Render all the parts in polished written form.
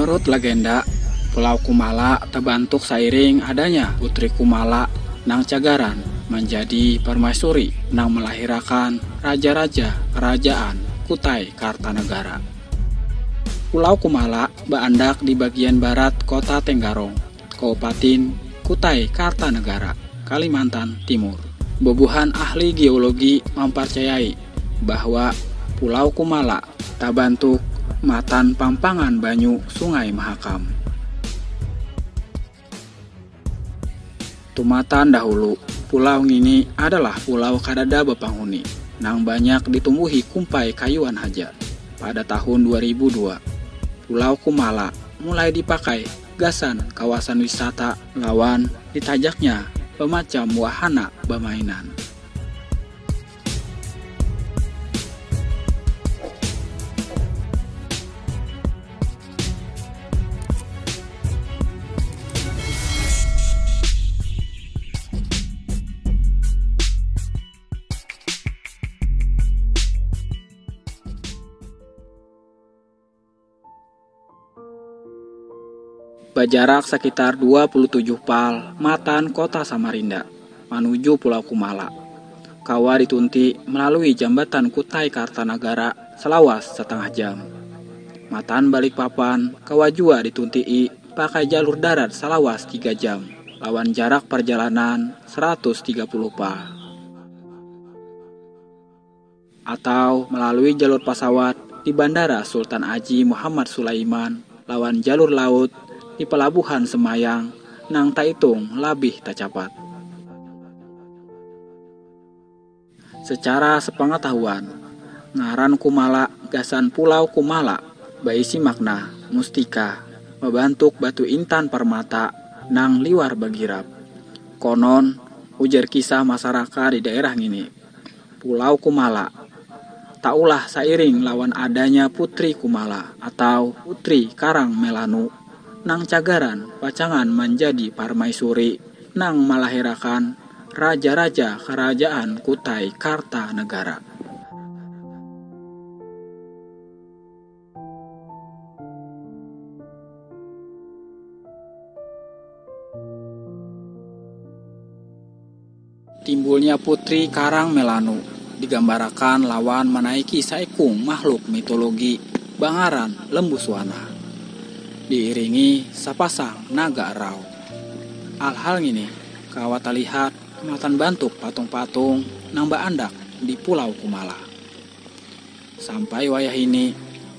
Menurut legenda, Pulau Kumala terbentuk seiring adanya Putri Kumala nang Cagaran menjadi permaisuri nang melahirkan raja-raja kerajaan Kutai Kartanegara. Pulau Kumala beandak di bagian barat kota Tenggarong, Kabupaten Kutai Kartanegara, Kalimantan Timur. Bubuhan ahli geologi mempercayai bahwa Pulau Kumala terbentuk matan pampangan banyu Sungai Mahakam. Tumatan dahulu, pulau ini adalah pulau kadada bepanghuni, nang banyak ditumbuhi kumpai kayuan haja. Pada tahun 2002, Pulau Kumala mulai dipakai gasan kawasan wisata lawan ditajaknya pemacam wahana bermainan. Berjarak sekitar 27 pal matan kota Samarinda menuju Pulau Kumala. Kawa ditunti melalui jembatan Kutai Kartanegara selawas setengah jam. Matan Balikpapan kawa jua ditunti pakai jalur darat selawas 3 jam lawan jarak perjalanan 130 pal. Atau melalui jalur pesawat di Bandara Sultan Haji Muhammad Sulaiman lawan jalur laut di Pelabuhan Semayang nang taitung labih tacapat. Secara sepengetahuan, ngaran Kumala gasan Pulau Kumala baisi makna mustika membentuk batu intan permata nang liwar bagirap. Konon ujar kisah masyarakat di daerah ini, Pulau Kumala taulah seiring lawan adanya Putri Kumala atau Putri Karang Melanu nang Cagaran pacangan menjadi permaisuri nang melahirkan raja-raja kerajaan Kutai Kartanegara. Timbulnya Putri Karang Melanu digambarkan lawan menaiki saikung makhluk mitologi Bangaran Lembuswana, diiringi sapasang naga rau. Hal-hal ini kawat lihat matan bantuk patung-patung nang baandak di Pulau Kumala. Sampai wayah ini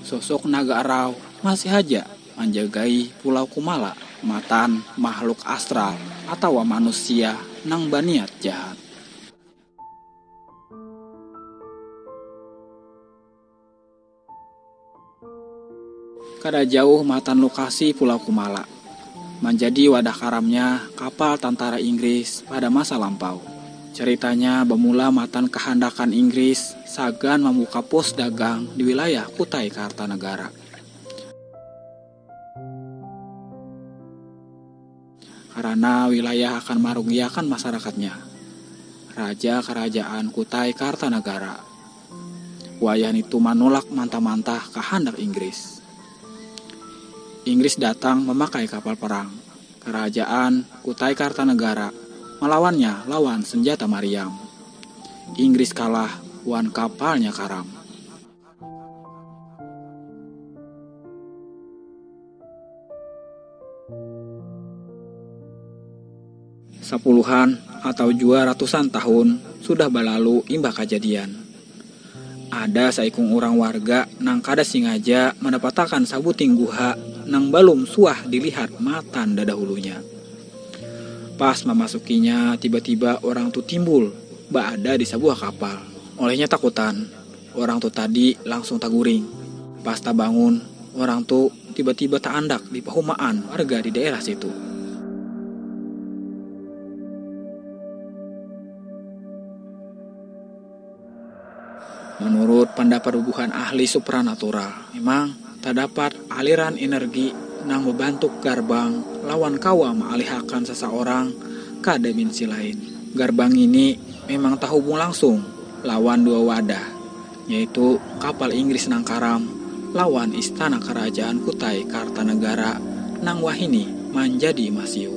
sosok naga rau masih aja menjagai Pulau Kumala matan makhluk astral atau manusia nang baniat jahat. Kada jauh matan lokasi Pulau Kumala menjadi wadah karamnya kapal tentara Inggris pada masa lampau. Ceritanya bermula matan kehendakan Inggris sagan membuka pos dagang di wilayah Kutai Kartanegara. Karena wilayah akan merugikan masyarakatnya, Raja Kerajaan Kutai Kartanegara wayan itu menolak mantah-mantah kehendak Inggris. Inggris datang memakai kapal perang. Kerajaan Kutai Kartanegara melawannya lawan senjata meriam. Inggris kalah wan kapalnya karam. Sepuluhan atau jua ratusan tahun sudah berlalu imbah kejadian. Ada saikung orang warga nang kada sengaja mendapatkan sabuting guha nang belum suah dilihat matan dadahulunya. Pas memasukinya, tiba-tiba orang tu timbul berada di sebuah kapal. Olehnya takutan, orang tu tadi langsung taguring. Pas tak bangun, orang tu tiba-tiba tak andak di perumahan warga di daerah situ. Menurut pendapat hubungan ahli supranatural, memang terdapat aliran energi nang membentuk gerbang lawan kawa mengalihkan seseorang ke dimensi lain. Gerbang ini memang terhubung langsung lawan dua wadah, yaitu kapal Inggris nang karam lawan istana kerajaan Kutai Kartanegara nang wahini menjadi masiu.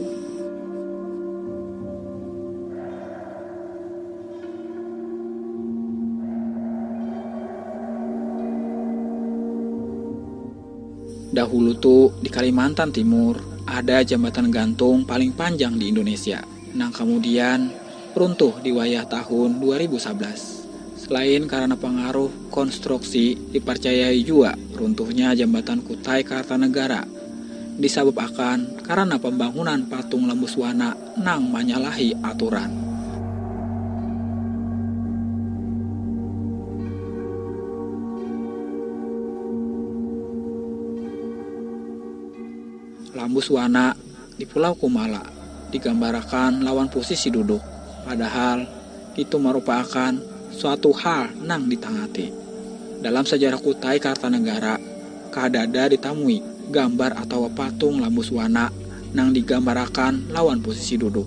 Dahulu tuh di Kalimantan Timur ada jembatan gantung paling panjang di Indonesia. Nang kemudian runtuh di wayah tahun 2011. Selain karena pengaruh konstruksi, dipercayai juga runtuhnya jembatan Kutai Kartanegara disebabkan karena pembangunan patung Lembuswana nang menyalahi aturan. Lembuswana di Pulau Kumala digambarkan lawan posisi duduk, padahal itu merupakan suatu hal nang ditangati. Dalam sejarah Kutai Kartanegara, kadada ditamui gambar atau patung Lembuswana nang digambarkan lawan posisi duduk.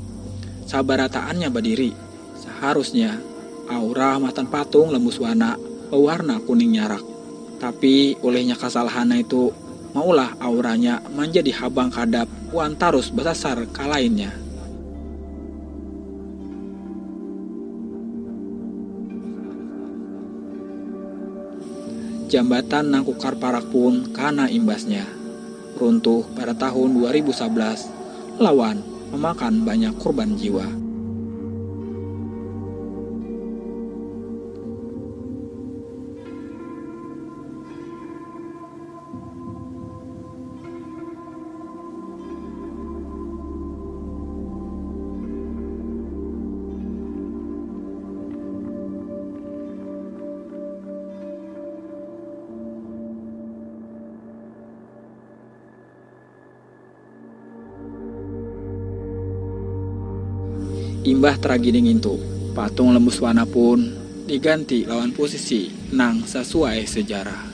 Sabarataannya berdiri, seharusnya aura matan patung Lembuswana berwarna kuning nyarak. Tapi olehnya kesalahannya itu, maulah auranya menjadi habang kadap wan tarus besar kalainnya. Jambatan nang Kukar Parak pun karena imbasnya runtuh pada tahun 2011 lawan memakan banyak korban jiwa. Imbah tragedi ngintu, patung Lembuswana pun diganti lawan posisi nang sesuai sejarah.